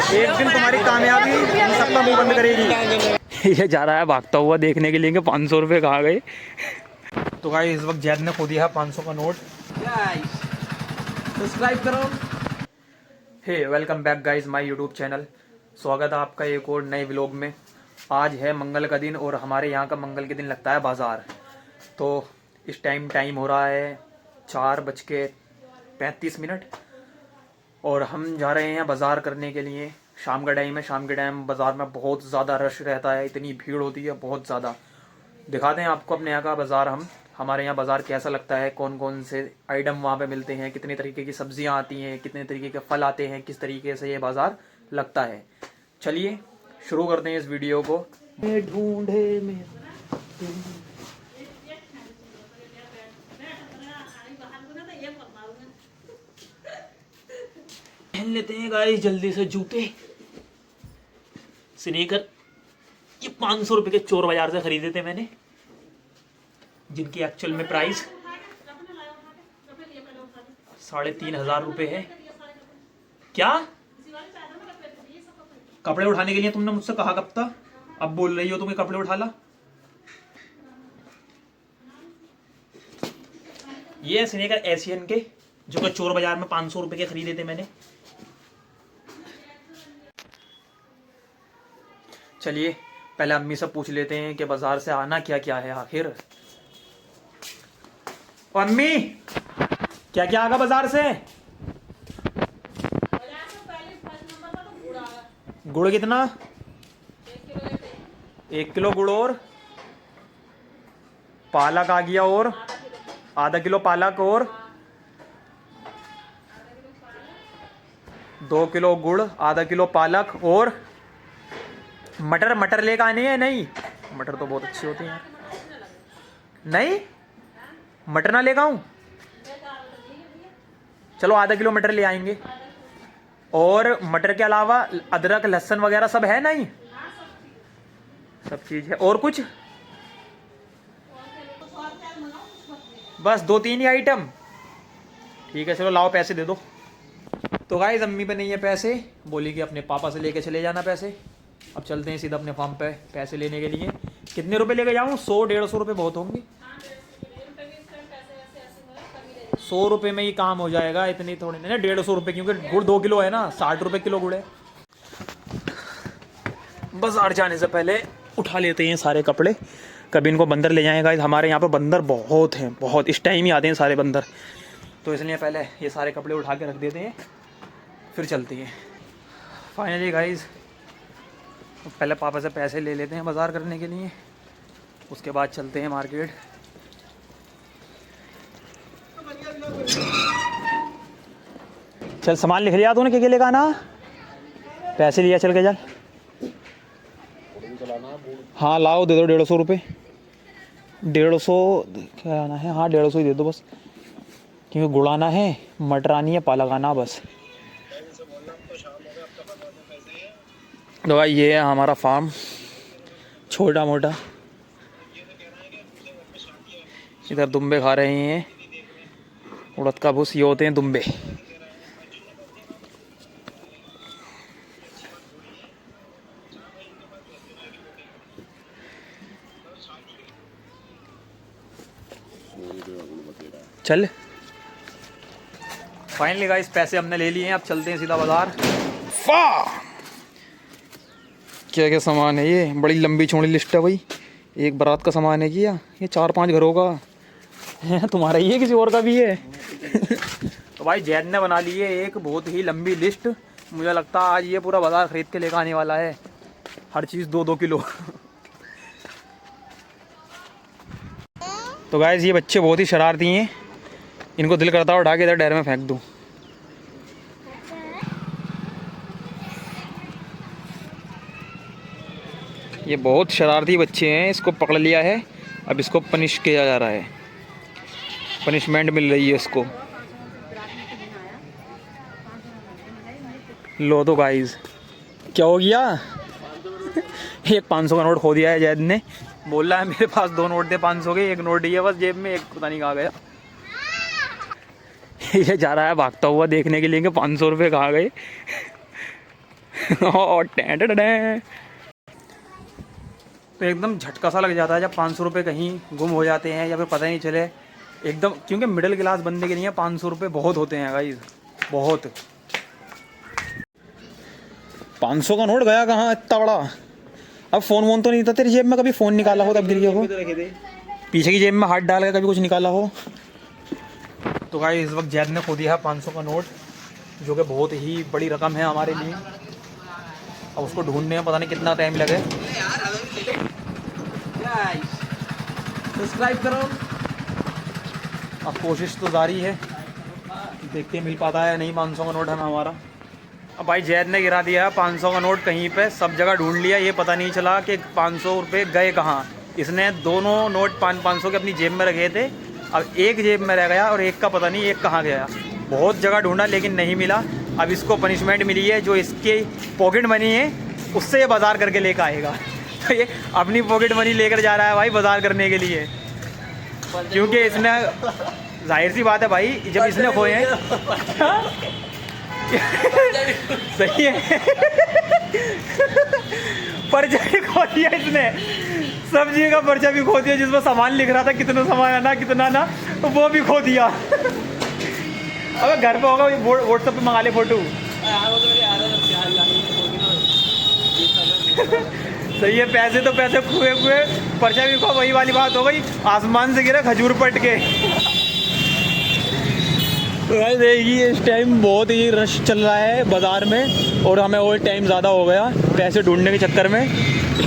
एक दिन तुम्हारी कामयाबी हम सबका मुंह बंद करेगी। ये जा रहा है भागता हुआ देखने के लिए कि 500 रुपये कहाँ गए। तो भाई इस वक्त जैद ने खो दिया 500 का नोट। सब्सक्राइब करो। Hey welcome back guys my YouTube channel. स्वागत है आपका एक और नए व्लॉग में। आज है मंगल का दिन और हमारे यहाँ का मंगल के दिन लगता है बाज़ार। तो इस टाइम हो रहा है 4:35 और हम जा रहे हैं बाज़ार करने के लिए। शाम का टाइम है, शाम के टाइम बाज़ार में बहुत ज़्यादा रश रहता है, इतनी भीड़ होती है बहुत ज़्यादा। दिखाते हैं आपको अपने यहाँ का बाज़ार। हमारे यहाँ बाज़ार कैसा लगता है, कौन कौन से आइटम वहाँ पे मिलते हैं, कितने तरीके की सब्जियाँ आती हैं, कितने तरीके के फल आते हैं, किस तरीके से ये बाज़ार लगता है। चलिए शुरू करते हैं इस वीडियो को। ढूंढे में पहन लेते हैं गाइस जल्दी से जूते स्नीकर। ये 500 रुपए के चोर बाजार से खरीदे थे मैंने, जिनकी एक्चुअल में प्राइस 3,500 रुपये है। क्या कपड़े उठाने के लिए तुमने मुझसे कहा कब था? अब बोल रही हो तुम्हें कपड़े उठा ला। ये स्नीकर एशियन के जो कि चोर बाजार में 500 रुपए के खरीदे थे मैंने। चलिए पहले अम्मी से पूछ लेते हैं कि बाजार से आना क्या क्या है आखिर। अम्मी क्या क्या आगा बाजार से? गुड़ कितना? 1 किलो गुड़ और पालक आ गया, और आधा किलो पालक और 2 किलो गुड़, आधा किलो पालक और मटर लेकर आने हैं। नहीं मटर तो बहुत अच्छी होती है। नहीं मटर ना लेकर आऊं? चलो आधा किलो मटर ले आएंगे। और मटर के अलावा अदरक लहसुन वगैरह सब है? नहीं सब चीज है। और कुछ? बस 2-3 ही आइटम। ठीक है चलो लाओ पैसे दे दो। तो गाइस अम्मी पे नहीं है पैसे, बोली कि अपने पापा से लेके चले जाना पैसे। अब चलते हैं सीधा अपने फार्म पे पैसे लेने के लिए। कितने रुपए लेके जाऊँ? 100-150 रुपये बहुत होंगे। 100 रुपये में ही काम हो जाएगा, इतनी थोड़ी नहीं ना। 150 रुपये, क्योंकि गुड़ 2 किलो है ना, 60 रुपये किलो गुड़ है। बाजार जाने से पहले उठा लेते हैं सारे कपड़े, कभी इनको बंदर ले जाएगा। हमारे यहाँ पर बंदर बहुत हैं, बहुत। इस टाइम ही आते हैं सारे बंदर, तो इसलिए पहले ये सारे कपड़े उठा के रख देते हैं, फिर चलते हैं। फाइनली गाइस पहले पापा से पैसे ले लेते हैं बाज़ार करने के लिए, उसके बाद चलते हैं मार्केट। चल सामान लिख लिया तूने, क्या लेगा ना? पैसे लिया चल के चल। हाँ लाओ दे दो 150 रुपये। 150 क्या आना है? हाँ 150 ही दे दो बस, क्योंकि गुड़ आना है, मटर आनी है, पालक आना बस। तो भाई ये है हमारा फार्म, छोटा मोटा। इधर दुम्बे खा रहे हैं, उड़द का भूस, ये होते हैं दुम्बे। चल फाइनली गाइस पैसे हमने ले लिए हैं, अब चलते हैं सीधा बाजार। क्या क्या सामान है? ये बड़ी लंबी चौड़ी लिस्ट है भाई। एक बारात का सामान है क्या? ये 4-5 घरों का है। तुम्हारा ही है किसी और का भी है? तो भाई जैद ने बना ली है एक बहुत ही लंबी लिस्ट। मुझे लगता है आज ये पूरा बाजार खरीद के लेकर आने वाला है, हर चीज़ 2-2 किलो। तो गाइस ये बच्चे बहुत ही शरारती हैं, इनको दिल करता है उठा के इधर डैर में फेंक दूँ। ये बहुत शरारती बच्चे हैं, इसको पकड़ लिया है, अब इसको पनिश किया जा रहा है, पनिशमेंट मिल रही है इसको। लो तो गाइस क्या हो गया? एक 500 का नोट खो दिया है जैद ने। बोल रहा है मेरे पास 2 नोट थे 500 के, एक नोट ही है बस जेब में, एक पता नहीं कहाँ गया। ये जा रहा है भागता हुआ देखने के लिए कि 500 रुपये कहाँ गए। तो एकदम झटका सा लग जाता है जब 500 रुपये कहीं गुम हो जाते हैं या फिर पता ही नहीं चले एकदम, क्योंकि मिडिल क्लास बंदे के लिए 500 रुपये बहुत होते हैं गाइस, बहुत। 500 का नोट गया कहाँ इतना बड़ा। अब फ़ोन वोन तो नहीं था तेरी जेब में, कभी फ़ोन निकाला हो तब गिर गया हो, पीछे की जेब में हाथ डाल के कभी कुछ निकाला हो। तो गाइस इस वक्त जैद ने खो दिया 500 का नोट, जो कि बहुत ही बड़ी रकम है हमारे लिए। अब उसको ढूंढने में पता नहीं कितना टाइम लगे। सब्सक्राइब करो। अब कोशिश तो जारी है, देखते मिल पाता है नहीं 500 का नोट है हमारा। अब भाई जैद ने गिरा दिया 500 का नोट कहीं पे, सब जगह ढूंढ लिया, ये पता नहीं चला कि 500 रुपये गए कहाँ। इसने दोनों नोट 500 के अपनी जेब में रखे थे, अब एक जेब में रह गया और एक का पता नहीं एक कहाँ गया। बहुत जगह ढूंढा लेकिन नहीं मिला। अब इसको पनिशमेंट मिली है, जो इसकी पॉकेट मनी है उससे ये बाज़ार करके लेकर आएगा। तो ये अपनी पॉकेट मनी लेकर जा रहा है भाई बाज़ार करने के लिए, क्योंकि इसने, जाहिर सी बात है भाई, जब इसने खोए हैं सही है पर्चा भी खो दिया इसने, सब्जी का पर्चा भी खो दिया जिसमें सामान लिख रहा था कितना सामान आना कितना ना, तो वो भी खो दिया। अबे घर पे होगा व्हाट्सएप पे मंगा ले फोटो। सही है, पैसे तो पैसे खुए खुए, पर्चा भी खो, वही वाली बात हो गई, आसमान से गिरा खजूर पट के। तो देखिए इस टाइम बहुत ही रश चल रहा है बाज़ार में और हमें और टाइम ज़्यादा हो गया पैसे ढूंढने के चक्कर में,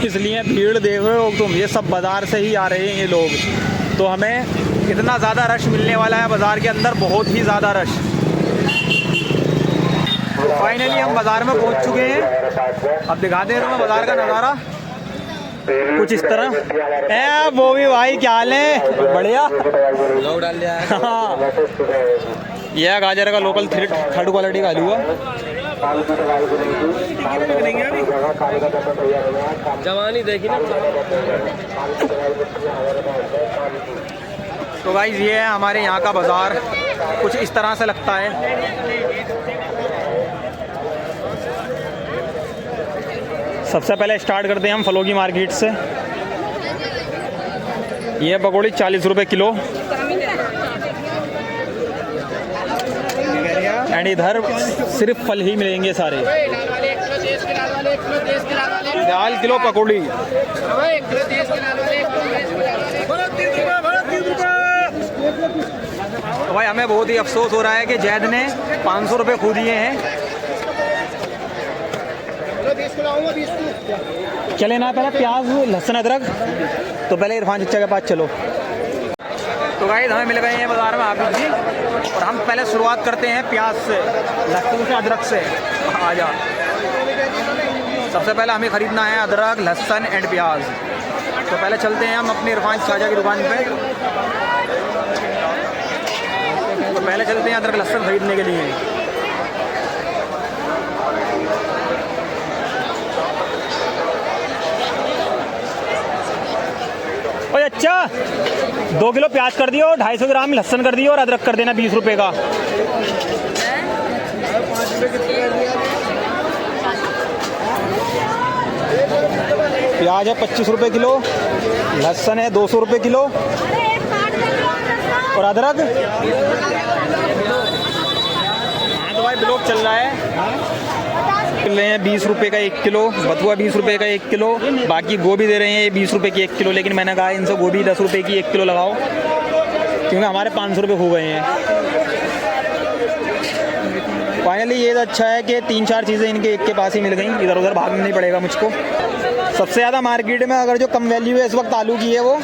इसलिए भीड़ देख रहे हो तुम, ये सब बाज़ार से ही आ रहे हैं ये लोग। तो हमें इतना ज़्यादा रश मिलने वाला है बाज़ार के अंदर, बहुत ही ज़्यादा रश। तो फाइनली हम बाज़ार में पहुंच चुके हैं। अब दिखा दे रहा हूँ बाज़ार का नज़ारा कुछ इस तरह है। वो भी भाई क्या हाल है, बढ़िया लोग डाल दिया। हाँ यह गाजर का लोकल थर्ड क्वालिटी का आलू है। जवानी देखी ना। तो गाइस ये है हमारे यहाँ का बाज़ार, कुछ इस तरह से लगता है। सबसे पहले स्टार्ट करते हैं हम फलों की मार्केट से। ये पकौड़ी 40 रुपये किलो, एंड इधर सिर्फ फल ही मिलेंगे सारे। दाल किलो पकौड़ी। तो भाई हमें बहुत ही अफसोस हो रहा है कि जैद ने 500 रुपये खो दिए हैं। क्या लेना है पहले, प्याज लहसुन अदरक? तो पहले इरफान चचा के पास चलो। तो गाइस हमें मिल गए हैं बाज़ार में आबिद जी, और हम पहले शुरुआत करते हैं प्याज से, लहसुन से, अदरक से। आ जा, सबसे पहले हमें ख़रीदना है अदरक, लहसुन एंड प्याज। तो पहले चलते हैं हम अपनी इरफान चाचा की दुकान पे। तो पहले चलते हैं अदरक लहसुन ख़रीदने के लिए। ओए अच्छा 2 किलो प्याज कर दियो, 250 ग्राम लहसुन कर दियो और अदरक कर देना 20 रुपये का। प्याज है 25 रुपये किलो, लहसुन है 200 रुपये किलो और अदरक। हाँ तो भाई ब्लॉक चल रहा है। ले हैं 20 रुपये का 1 किलो, बथुआ 20 रुपये का 1 किलो, बाकी गोभी दे रहे हैं ये 20 रुपये की 1 किलो। लेकिन मैंने कहा इनसे गोभी 10 रुपये की 1 किलो लगाओ, क्योंकि हमारे 500 रुपये हो गए हैं। फाइनली ये तो अच्छा है कि 3-4 चीज़ें इनके एक के पास ही मिल गई, इधर उधर भागना नहीं पड़ेगा मुझको। सबसे ज़्यादा मार्केट में अगर जो कम वैल्यू है इस वक्त आलू की है, वो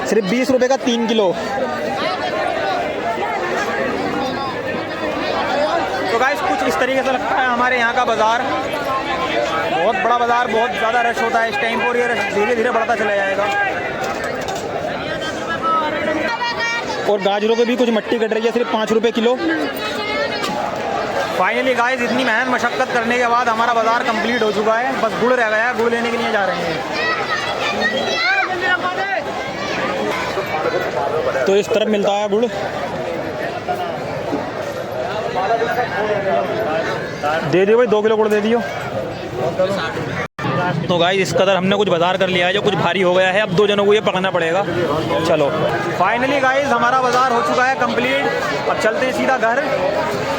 सिर्फ 20 रुपये का 3 किलो। तो गाइस कुछ इस तरीके से लगता है हमारे यहाँ का बाज़ार। बहुत बड़ा बाज़ार, बहुत ज़्यादा रश होता है इस टाइम पर, ये रश धीरे धीरे बढ़ता चला जाएगा। और गाजरों की भी कुछ मट्टी कट रही है, सिर्फ 5 रुपये किलो। फाइनली गाइस इतनी मेहनत मशक्क़त करने के बाद हमारा बाज़ार कंप्लीट हो चुका है, बस गुड़ रह गया है, गुड़ लेने के लिए जा रहे हैं। तो इस तरफ मिलता है गुड़, दे दियो भाई 2 किलो गुड़ दे दियो। तो गाइस इस कदर हमने कुछ बाजार कर लिया है जो कुछ भारी हो गया है, अब 2 जनों को ये पकड़ना पड़ेगा। चलो फाइनली गाइस हमारा बाजार हो चुका है कंप्लीट। अब चलते हैं सीधा घर।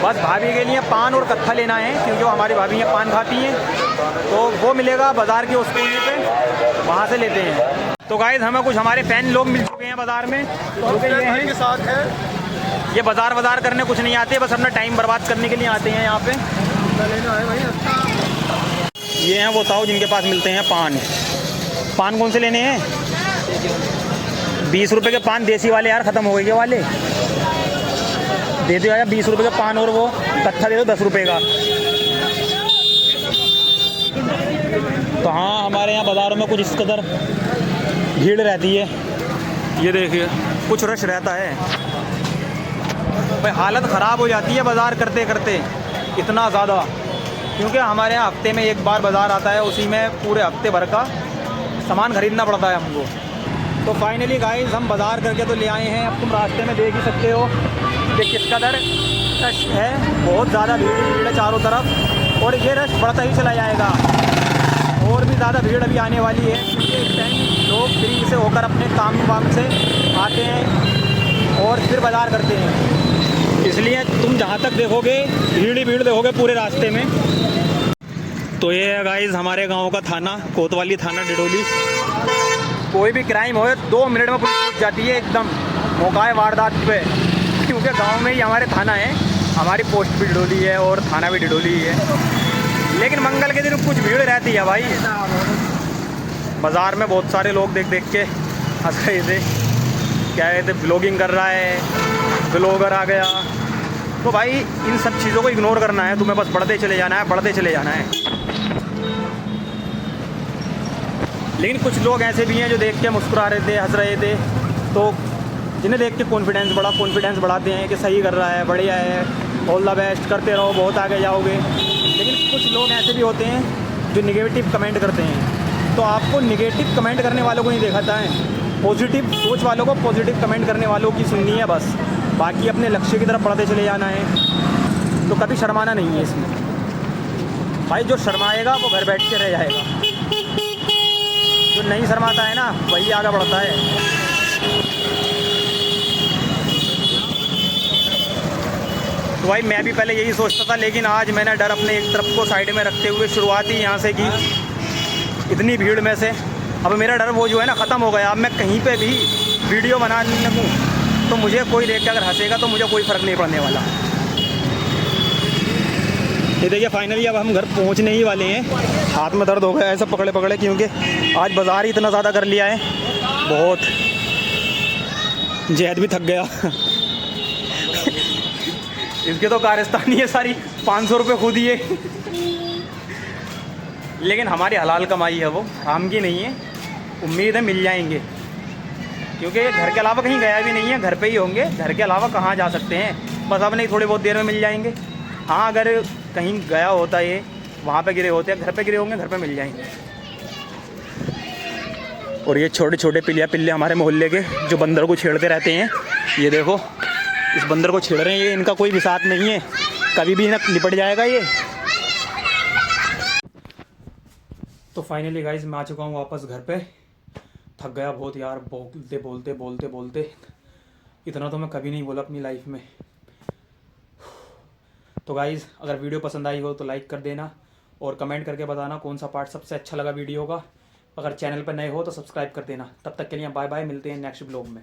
बस भाभी के लिए पान और कत्था लेना है क्योंकि वो हमारी भाभी हैं पान खाती हैं, तो वो मिलेगा बाजार के उस कोने पे, वहाँ से लेते हैं। तो गाइस हमें कुछ हमारे फैन लोग मिल चुके हैं बाजार में, तो ये हैं के साथ है। ये बाजार करने कुछ नहीं आते, बस अपना टाइम बर्बाद करने के लिए आते हैं यहाँ पे। ये हैं वो ताऊ जिनके पास मिलते हैं पान। पान कौन से लेने हैं? 20 रुपये के पान देसी वाले यार, ख़त्म हो गए ये वाले। दे दो यार 20 रुपये का पान, और वो कत्था दे दो 10 रुपये का। तो हाँ हमारे यहाँ बाज़ारों में कुछ इस कदर भीड़ रहती है, ये देखिए कुछ रश रहता है भाई। हालत ख़राब हो जाती है बाज़ार करते करते इतना ज़्यादा, क्योंकि हमारे यहाँ हफ्ते में एक बार बाज़ार आता है, उसी में पूरे हफ्ते भर का सामान ख़रीदना पड़ता है हमको। तो फाइनली गाइस हम बाज़ार करके तो ले आए हैं। अब तुम रास्ते में देख ही सकते हो कि किस कदर रश है, बहुत ज़्यादा भीड़ है चारों तरफ, और ये रश बढ़ता ही चला जाएगा। और भी ज़्यादा भीड़ अभी आने वाली है क्योंकि इस टाइम लोग फ्री से होकर अपने काम वाम से आते हैं और फिर बाज़ार करते हैं, इसलिए तुम जहाँ तक देखोगे भीड़ ही भीड़ देखोगे पूरे रास्ते में। तो ये है गाइस हमारे गांव का थाना, कोतवाली थाना डिडोली। कोई भी क्राइम हो 2 मिनट में पुलिस पहुंच जाती है एकदम मौका है वारदात पे, क्योंकि गांव में ही हमारे थाना है, हमारी पोस्ट भी डिडोली है और थाना भी डिडोली ही है। लेकिन मंगल के दिन कुछ भीड़ रहती है भाई। बाज़ार में बहुत सारे लोग देख देख के हंस रहे थे, क्या कहते ब्लॉगिंग कर रहा है, ब्लॉगर आ गया। तो भाई इन सब चीज़ों को इग्नोर करना है, तुम्हें बस बढ़ते चले जाना है, बढ़ते चले जाना है। लेकिन कुछ लोग ऐसे भी हैं जो देख के मुस्कुरा रहे थे, हंस रहे थे, तो जिन्हें देख के कॉन्फिडेंस बढ़ाते हैं कि सही कर रहा है, बढ़िया है, ऑल द बेस्ट, करते रहो, बहुत आगे जाओगे। लेकिन कुछ लोग ऐसे भी होते हैं जो निगेटिव कमेंट करते हैं, तो आपको निगेटिव कमेंट करने वालों को नहीं देखता है, पॉजिटिव सोच वालों को, पॉजिटिव कमेंट करने वालों की सुननी है बस। बाकी अपने लक्ष्य की तरफ बढ़ते चले जाना है, तो कभी शर्माना नहीं है इसमें भाई। जो शर्माएगा वो घर बैठ के रह जाएगा, जो नहीं शर्माता है ना वही आगे बढ़ता है। तो भाई मैं भी पहले यही सोचता था, लेकिन आज मैंने डर अपने एक तरफ को साइड में रखते हुए शुरुआत ही यहाँ से की, इतनी भीड़ में से। अब मेरा डर वो जो है ना ख़त्म हो गया। अब मैं कहीं पे भी वीडियो बनाने लगूँ तो मुझे कोई देख के अगर हंसेगा तो मुझे कोई फ़र्क नहीं पड़ने वाला। ये देखिए फाइनली अब हम घर पहुँचने ही वाले हैं। हाथ में दर्द हो गया ऐसा पकड़े पकड़े, क्योंकि आज बाज़ार ही इतना ज़्यादा कर लिया है, बहुत। जहद भी थक गया इसके तो कारस्तानी है सारी, 500 रुपये खुद ही है लेकिन हमारी हलाल कमाई है, वो हराम की नहीं है। उम्मीद है मिल जाएंगे, क्योंकि घर के अलावा कहीं गया भी नहीं है, घर पे ही होंगे। घर के अलावा कहाँ जा सकते हैं, बस अब नहीं थोड़ी बहुत देर में मिल जाएंगे। हाँ अगर कहीं गया होता है, वहाँ पे गिरे होते हैं, घर पे गिरे होंगे, घर पे मिल जाएंगे। और ये छोटे छोटे पिल्ले हमारे मोहल्ले के जो बंदर को छेड़ते रहते हैं, ये देखो इस बंदर को छेड़ रहे हैं, ये इनका कोई भी साथ नहीं है, कभी भी ना निपट जाएगा ये। तो फाइनली गाइस मैं आ चुका हूँ वापस घर पे। थक गया बहुत यार, बोलते इतना तो मैं कभी नहीं बोला अपनी लाइफ में। तो गाइस अगर वीडियो पसंद आई हो तो लाइक कर देना और कमेंट करके बताना कौन सा पार्ट सबसे अच्छा लगा वीडियो का। अगर चैनल पर नए हो तो सब्सक्राइब कर देना। तब तक के लिए बाय बाय, मिलते हैं नेक्स्ट ब्लॉग में।